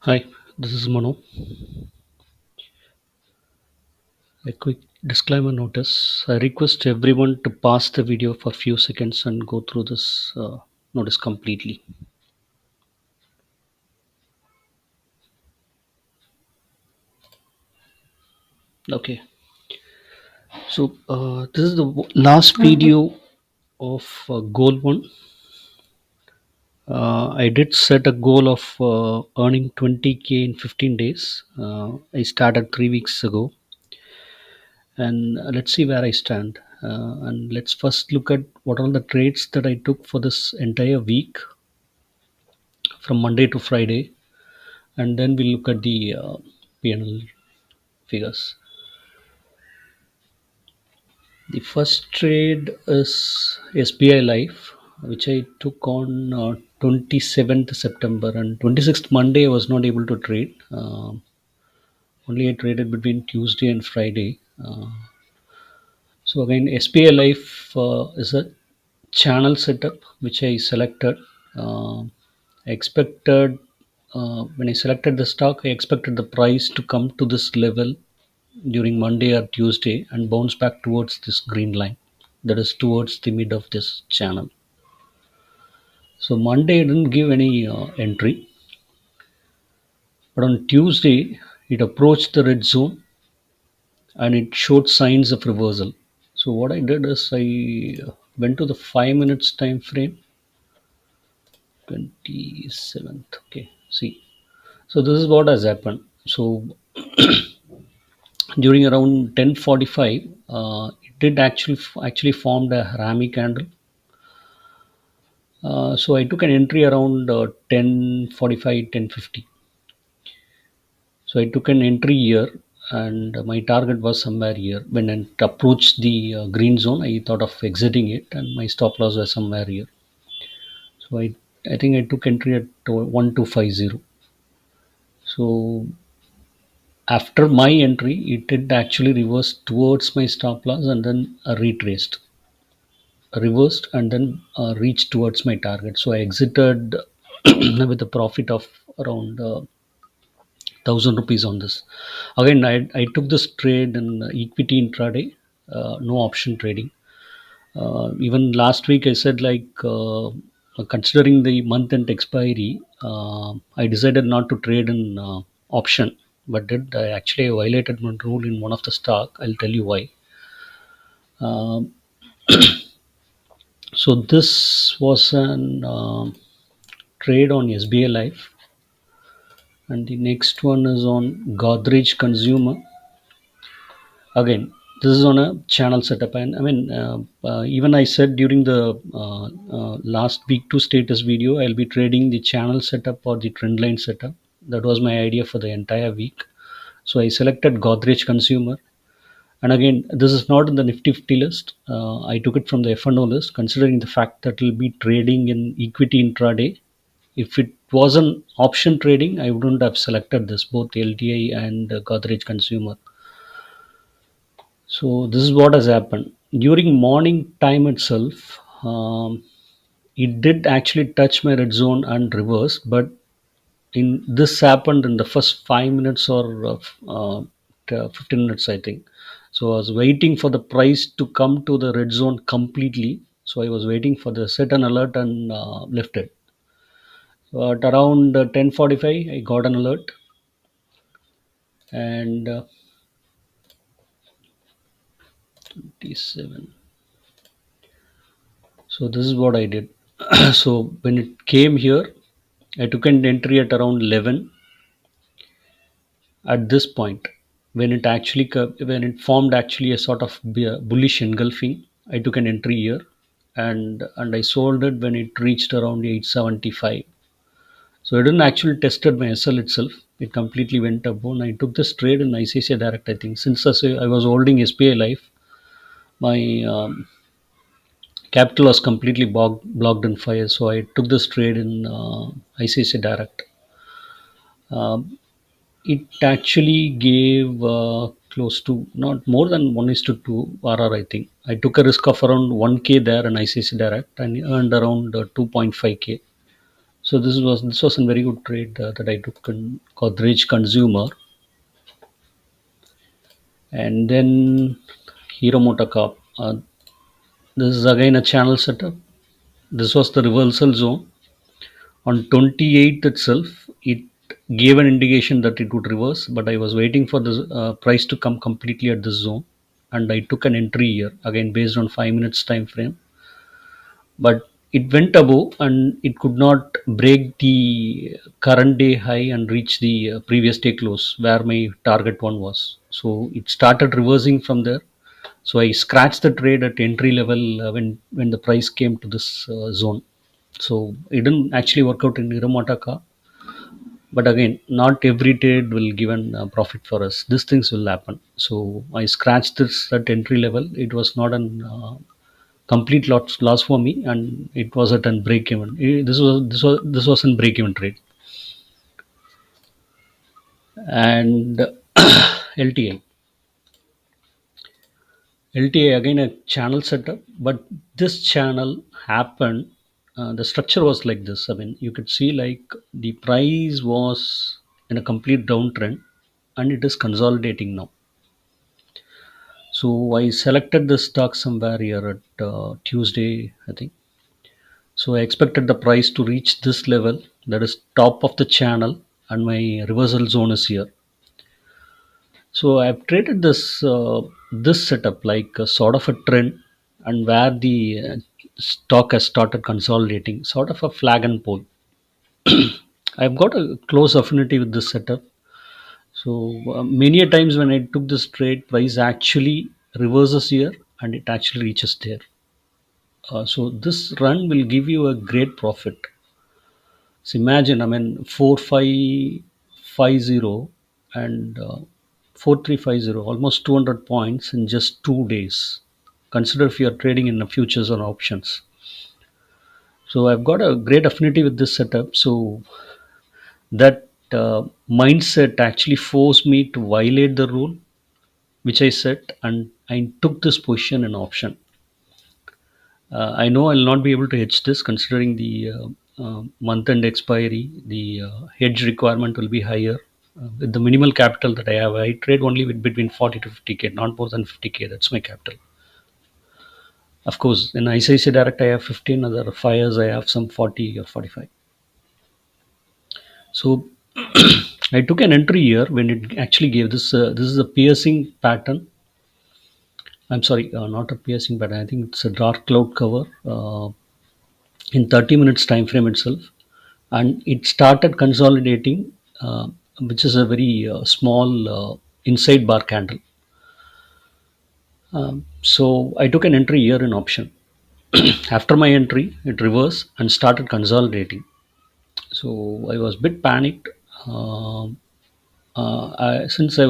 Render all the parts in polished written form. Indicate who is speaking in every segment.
Speaker 1: Hi, this is Mano. A quick disclaimer notice. I request everyone to pause the video for a few seconds and go through this notice completely. Okay, so this is the last video of Goal1. I did set a goal of earning 20K in 15 days. I started 3 weeks ago, and let's see where I stand. And let's first look at what are the trades that I took for this entire week from Monday to Friday, and then we'll look at the P&L figures. The first trade is SBI Life, which I took on 27th September, and 26th Monday I was not able to trade. Only I traded between Tuesday and Friday. So again, SBI Life is a channel setup which I selected. I expected when I selected the stock, I expected the price to come to this level during Monday or Tuesday and bounce back towards this green line, that is towards the mid of this channel. So Monday I didn't give any entry, but on Tuesday it approached the red zone and it showed signs of reversal. So what I did is I went to the 5 minutes time frame, 27th. Okay, see. So this is what has happened. So during around 10:45, it did actually formed a Rami candle. So I took an entry around 10:45, 10:50. So I took an entry here, and my target was somewhere here. When it approached the green zone, I thought of exiting it, and my stop loss was somewhere here. So I think I took entry at 1250. So after my entry, it did actually reverse towards my stop loss and then reversed and then reached towards my target. So I exited with a profit of around 1,000 rupees on this. Again, I took this trade in equity intraday, no option trading. Even last week, I said considering the month end expiry, I decided not to trade in option, but did I actually violated one rule in one of the stock? I'll tell you why. Um, so this was an trade on SBI Life, and the next one is on Godrej Consumer. Again, this is on a channel setup, and I mean, even I said during the last week to status video, I'll be trading the channel setup or the trend line setup. That was my idea for the entire week. So I selected Godrej Consumer, and again, this is not in the Nifty 50 list. I took it from the F&O list, considering the fact that it'll be trading in equity intraday. If it was an option trading, I wouldn't have selected this, both LTI and Godrej Consumer. So this is what has happened during morning time itself. It did actually touch my red zone and reverse, but in this happened in the first 5 minutes or 15 minutes, I think. So I was waiting for the price to come to the red zone completely. So I was waiting for the set an alert and left it. So at around 10:45, I got an alert, and 27. So this is what I did. So when it came here, I took an entry at around 11 at this point. When it formed actually a sort of bullish engulfing, I took an entry here, and I sold it when it reached around 875. So I didn't actually tested my SL itself. It completely went up. And I took this trade in ICICI Direct. I think since I was holding SBI Life, my capital was completely blocked in fire. So I took this trade in ICICI Direct. Um, it actually gave close to not more than 1 is to 2 RR, I think. I took a risk of around 1K there in ICICI Direct and earned around 2.5K. So this was a very good trade that I took in Godrej Consumer, and then Hero Motorcorp. This is again a channel setup. This was the reversal zone. On 28th itself, it gave an indication that it would reverse, but I was waiting for the price to come completely at this zone, and I took an entry here again based on 5 minutes time frame. But it went above and it could not break the current day high and reach the previous day close where my target one was. So it started reversing from there. So I scratched the trade at entry level when the price came to this zone. So it didn't actually work out in Iramataka, but again, not every trade will give an profit for us. These things will happen. So I scratched this at entry level. It was not an complete loss for me, and it was at an break even. This was in break even trade. And LTI. LTA again a channel setup, but this channel happened. The structure was like this. I mean, you could see like the price was in a complete downtrend, and it is consolidating now. So I selected the stock somewhere here at Tuesday, I think. So I expected the price to reach this level, that is top of the channel, and my reversal zone is here. So I've traded this setup like a sort of a trend, and where the stock has started consolidating, sort of a flag and pole. I've got a close affinity with this setup. So many a times when I took this trade, price actually reverses here and it actually reaches there. So this run will give you a great profit. So imagine, I mean, 4550 and 4350, almost 200 points in just 2 days. Consider if you are trading in the futures or options. So I've got a great affinity with this setup. So that mindset actually forced me to violate the rule which I set, and I took this position in option. I know I'll not be able to hedge this considering the month end expiry. The hedge requirement will be higher. With the minimal capital that I have, I trade only with between 40 to 50k, not more than 50k. That's my capital. Of course, in ICICI Direct, I have 15. Other fires, I have some 40 or 45. So I took an entry here when it actually gave this. This is a piercing pattern. I'm sorry, not a piercing pattern. I think it's a dark cloud cover in 30 minutes time frame itself, and it started consolidating, which is a very small inside bar candle. So I took an entry here in option. After my entry, it reversed and started consolidating. So I was a bit panicked. Since I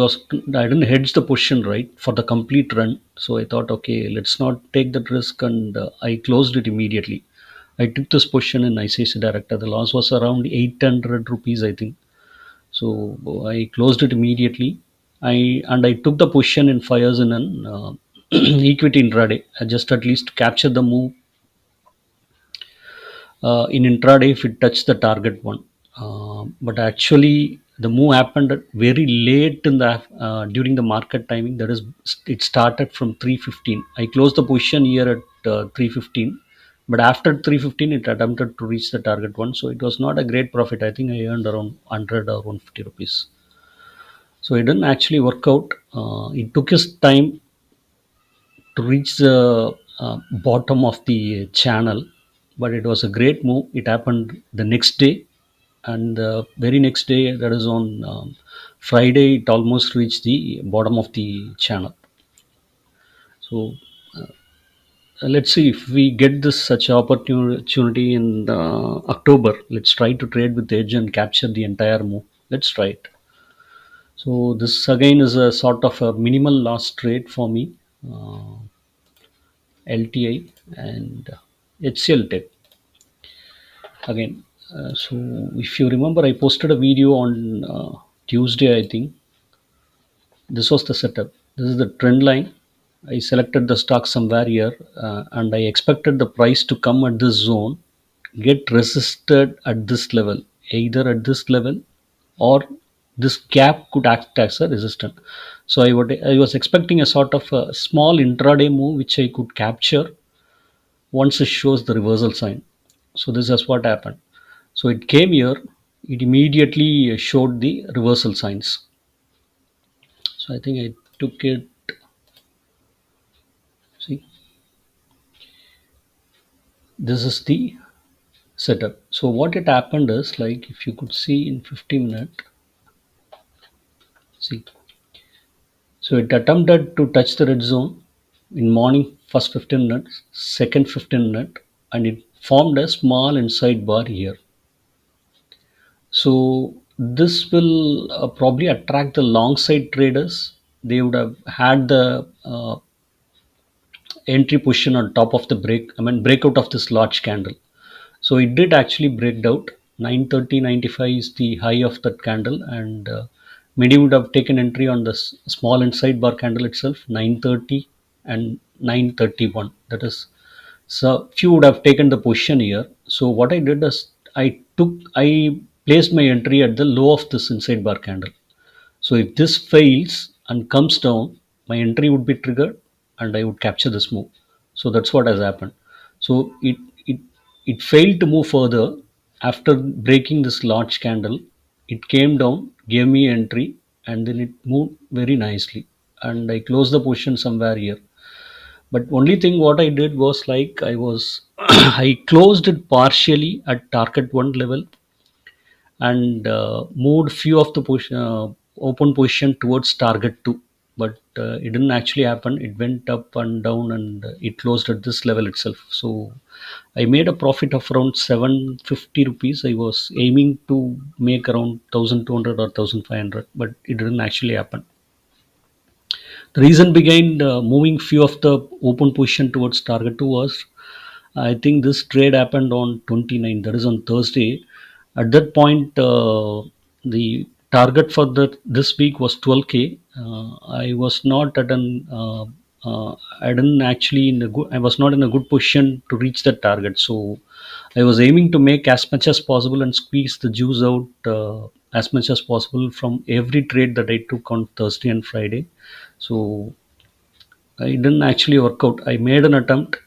Speaker 1: didn't hedge the position right for the complete run, so I thought, okay, let's not take that risk, and I closed it immediately. I took this position in ICICI Director. The loss was around 800 rupees, I think. So I closed it immediately. I took the position in fires in an equity intraday, just at least to capture the move in intraday if it touched the target one. But actually, the move happened very late in the during the market timing. That is, it started from 3:15. I closed the position here at 3:15, but after 3:15, it attempted to reach the target one. So it was not a great profit. I think I earned around 100 or 150 rupees. So it didn't actually work out. It took his time to reach the bottom of the channel, but it was a great move. It happened the next day, and the very next day, that is on Friday, it almost reached the bottom of the channel. So let's see if we get this such opportunity in October. Let's try to trade with edge and capture the entire move. Let's try it. So this again is a sort of a minimal loss trade for me. uh, LTI and HCL Tech again. So if you remember, I posted a video on Tuesday, I think. This was the setup. This is the trend line. I selected the stock somewhere here, and I expected the price to come at this zone, get resisted at this level, either at this level or this gap could act as a resistance. So I was expecting a sort of a small intraday move which I could capture once it shows the reversal sign. So this is what happened. So it came here, it immediately showed the reversal signs. So I think I took it. See, this is the setup. So what it happened is, like, if you could see in 50 minutes, see, so it attempted to touch the red zone in morning first 15 minutes, second 15 minute, and it formed a small inside bar here. So this will probably attract the long side traders. They would have had the entry position on top of the breakout of this large candle. So it did actually break out. 930.95 is the high of that candle, and many would have taken entry on the small inside bar candle itself, 930 and 931. That is, so few would have taken the position here. So what I did is I placed my entry at the low of this inside bar candle. So if this fails and comes down, my entry would be triggered and I would capture this move. So that's what has happened. So it it failed to move further after breaking this large candle. It came down, gave me entry, and then it moved very nicely. And I closed the position somewhere here. But only thing what I did was, like, I was I closed it partially at target one level and moved few of the open position towards target 2, but it didn't actually happen. It went up and down, and it closed at this level itself. So I made a profit of around 750 rupees. I was aiming to make around 1200 or 1500, but it didn't actually happen. The reason behind moving few of the open position towards target 2 was, I think this trade happened on 29, that is on Thursday. At that point, the target for this week was 12K. I was not at an I didn't actually in a good I was not in a good position to reach that target. So I was aiming to make as much as possible and squeeze the juice out as much as possible from every trade that I took on Thursday and Friday. So it didn't actually work out. I made an attempt.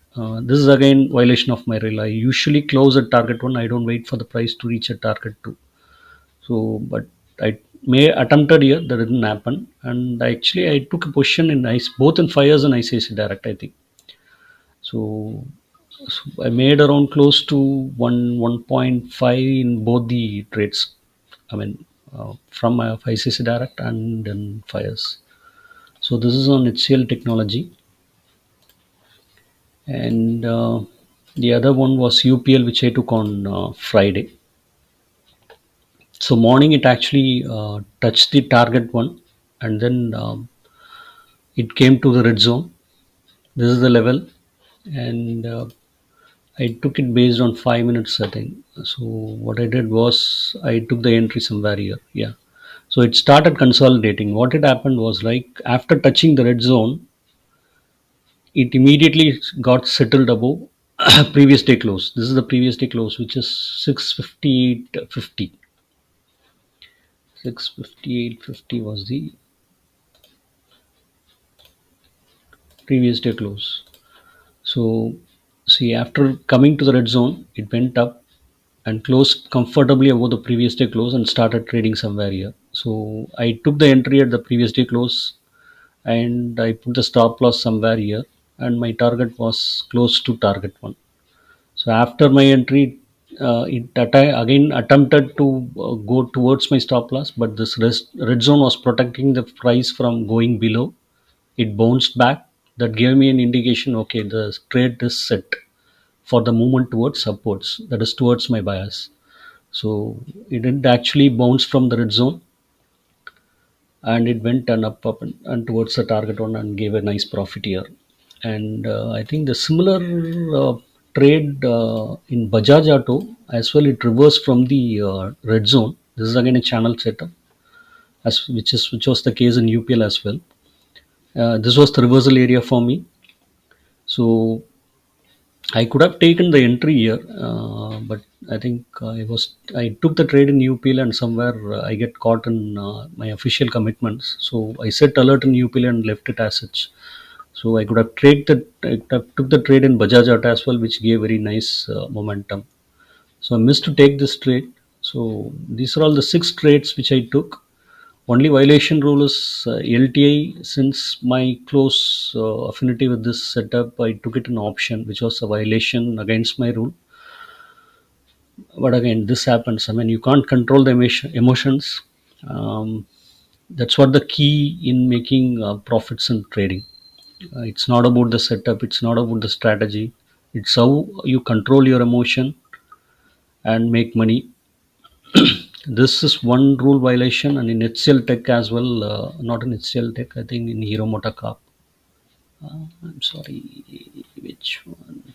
Speaker 1: This is again violation of my rule. I usually close at target one. I don't wait for the price to reach a target two. So, but I may attempted here. That didn't happen. And I took a position in ice, both in fires and ICICI direct, I think. So, so I made around close to 1.5 in both the trades. I mean, from ICICI direct and then fires. So this is on HCL technology. And the other one was UPL, which I took on Friday. So morning it actually touched the target one, and then it came to the red zone. This is the level, and I took it based on 5 minutes, I think. So what I did was I took the entry somewhere here. Yeah. So it started consolidating. What had happened was, like, after touching the red zone, it immediately got settled above previous day close. This is the previous day close, which is 658.50. 658.50 was the previous day close. So, see, after coming to the red zone, it went up and closed comfortably above the previous day close and started trading somewhere here. So, I took the entry at the previous day close and I put the stop loss somewhere here, and my target was close to target one. So after my entry, again attempted to go towards my stop loss, but this red zone was protecting the price from going below. It bounced back. That gave me an indication. Okay, the trade is set for the movement towards upwards. That is towards my bias. So it did actually bounce from the red zone, and it went and up and towards the target one and gave a nice profit here. And I think the similar trade in Bajaj Auto as well, it reversed from the red zone. This is again a channel setup, as which was the case in UPL as well. This was the reversal area for me. So I could have taken the entry here, but I think I took the trade in UPL, and somewhere I get caught in my official commitments. So I set alert in UPL and left it as such. So I could have I could have took the trade in Bajaj Auto as well, which gave very nice momentum. So I missed to take this trade. So these are all the six trades which I took. Only violation rule is LTI. Since my close affinity with this setup, I took it an option, which was a violation against my rule. But again, this happens. I mean, you can't control the emotions. Um, that's what the key in making profits in trading. It's not about the setup. It's not about the strategy. It's how you control your emotion and make money. This is one rule violation, and in HCL Tech as well. Not in HCL Tech, I think in Hero Motorcar. I'm sorry, which one?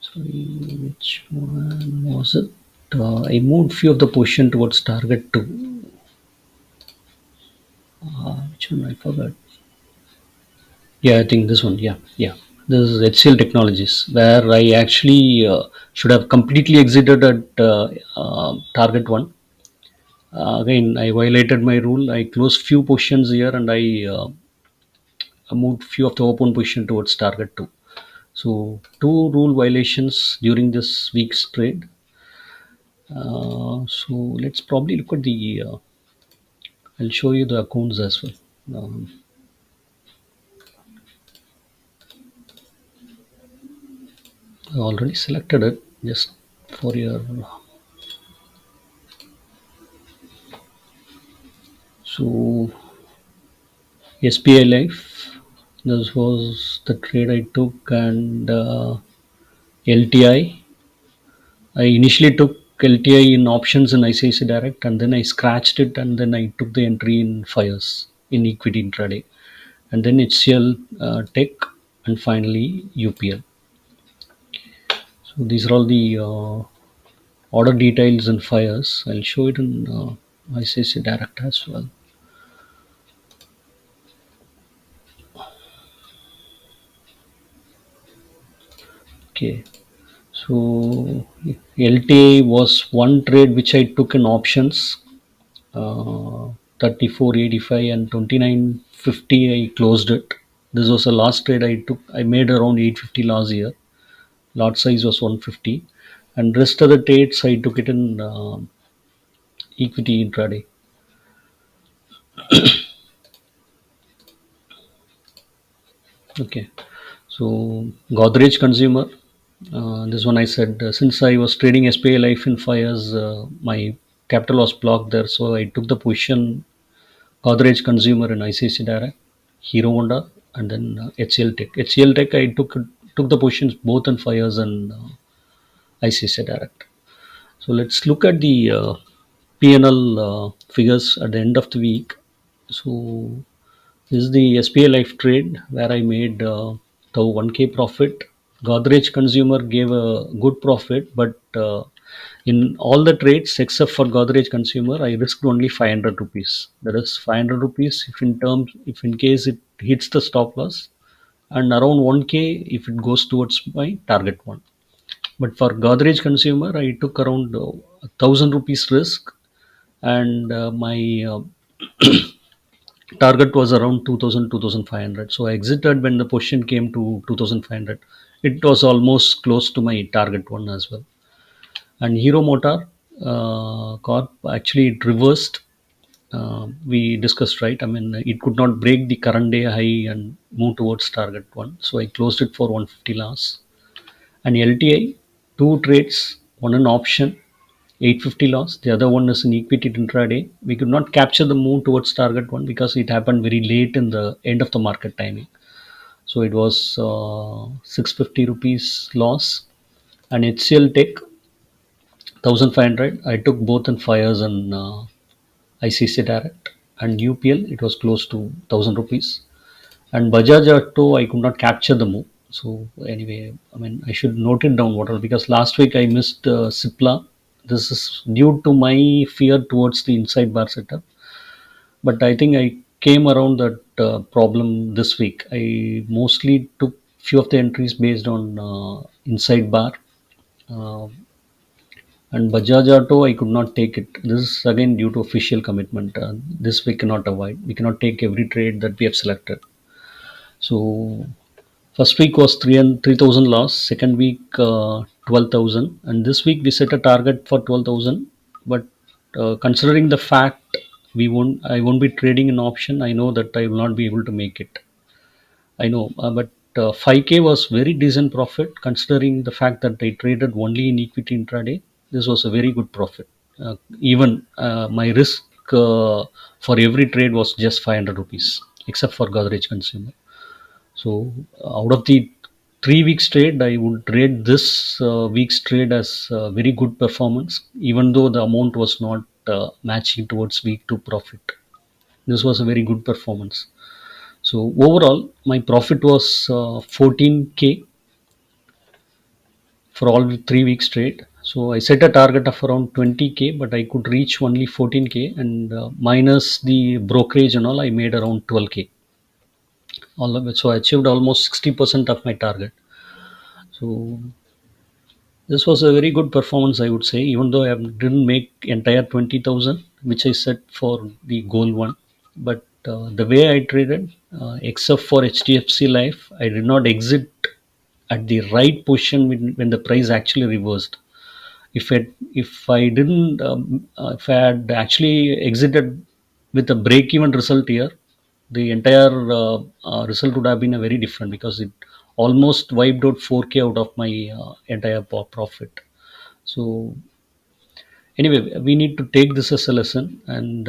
Speaker 1: Sorry, which one was it? I moved few of the position towards target two. Which one I forgot? Yeah, I think this one. Yeah, yeah. This is HCL Technologies, where I actually should have completely exited at target one. Again, I violated my rule. I closed few positions here, and I moved few of the open position towards target two. So two rule violations during this week's trade. So let's probably look at the. I'll show you the accounts as well. I already selected it just for your. So SBI Life. This was the trade I took, and LTI. I initially took LTI in options in ICICI Direct, and then I scratched it, and then I took the entry in fires in equity intraday, and then HCL Tech, and finally UPL. So these are all the order details in fires. I'll show it in ICICI Direct as well. Okay, so LTA was one trade which I took in options, 34.85 and 29.50. I closed it. This was the last trade I took. I made around 850 last year. Lot size was 150, and rest of the trades I took it in equity intraday. Okay, so Godrej Consumer. This one I said, since I was trading SPI Life in 5 years, my capital was blocked there, so I took the position Godrej Consumer in ICICI Direct, Hero Honda, and then HCL Tech. HCL Tech I took the positions both in 5 years and ICICI Direct. So let's look at the P&L figures at the end of the week. So this is the SPI Life trade where I made the 1K profit. Godrej Consumer gave a good profit, but in all the trades except for Godrej Consumer, I risked only 500 rupees. That is 500 rupees if in case it hits the stop loss, and around 1K if it goes towards my target one. But for Godrej Consumer, I took around 1,000 rupees risk, and my target was around 2000 2500. So I exited when the position came to 2500. It was almost close to my target one as well. And Hero Motor Corp, actually it reversed. We discussed, right? I mean, it could not break the current day high and move towards target one, so I closed it for 150 loss. And LTI, two trades, one an option, 850 loss. The other one is in equity intraday. We could not capture the move towards target one because it happened very late in the end of the market timing. So it was 650 rupees loss. And HCL Tech 1500. I took both in fires and ICC Direct, and UPL. It was close to 1000 rupees. And Bajaj Auto, I could not capture the move. So anyway, I mean, I should note it down whatever, because last week I missed Sipla. This is due to my fear towards the inside bar setup. But I think I came around that problem this week. I mostly took few of the entries based on inside bar, uh, and Bajaj Auto. I could not take it. This is again due to official commitment. This we cannot avoid. We cannot take every trade that we have selected. So first week was 3,000 loss. Second week 12,000, and this week we set a target for 12,000. But considering the fact I won't be trading an option. I know that I will not be able to make it. I know, but 5K was very decent profit considering the fact that I traded only in equity intraday. This was a very good profit. Even my risk for every trade was just 500 rupees, except for Godrej Consumer. So out of the 3 weeks trade, I would rate this week's trade as very good performance, even though the amount was not matching towards week two profit. This was a very good performance. So overall, my profit was 14K for all 3 weeks trade. So I set a target of around 20K, but I could reach only 14K, and minus the brokerage and all, I made around 12K. All of it. So I achieved almost 60% of my target. So this was a very good performance, I would say, even though I didn't make entire 20,000, which I set for the goal one. But the way I traded, except for HDFC Life, I did not exit at the right position when the price actually reversed. If I had actually exited with a break-even result here, the entire result would have been a very different, because it almost wiped out 4K out of my entire profit. So anyway, we need to take this as a lesson, and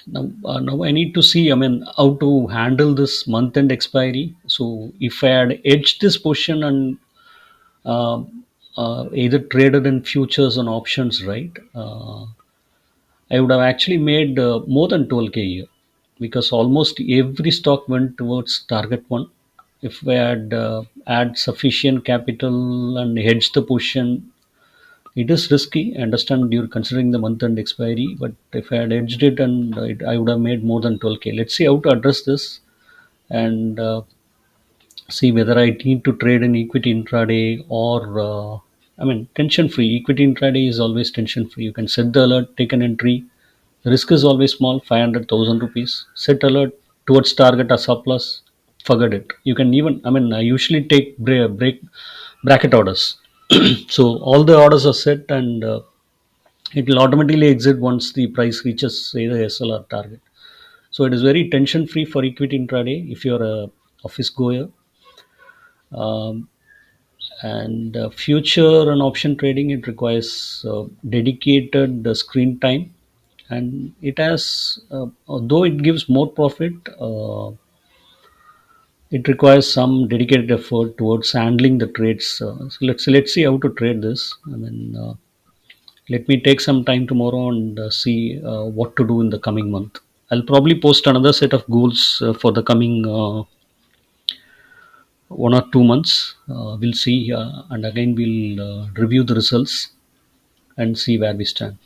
Speaker 1: now I need to see. I mean, how to handle this month-end expiry. So if I had edged this position and uh, either traded in futures and options, right? I would have actually made more than 12K a year, because almost every stock went towards target one. If we had add sufficient capital and hedge the position, it is risky. I understand you're considering the month end expiry, but if I had edged it, and I would have made more than 12K. Let's see how to address this, and see whether I need to trade in equity intraday or I mean tension free. Equity intraday is always tension free. You can set the alert, take an entry. The risk is always small, 500,000 rupees. Set alert towards target or surplus. Forget it. You can even, I mean, I usually take break bracket orders. So all the orders are set, and it will automatically exit once the price reaches either SL or target. So it is very tension free for equity intraday if you're a office goer. Um, and future and option trading, it requires dedicated screen time, and it has though it gives more profit, it requires some dedicated effort towards handling the trades. So let's see how to trade this. I mean, let me take some time tomorrow and see what to do in the coming month. I'll probably post another set of goals for the coming 1 or 2 months. We'll see, and again we'll review the results and see where we stand.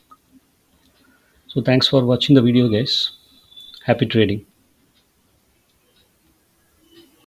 Speaker 1: So thanks for watching the video, guys. Happy trading.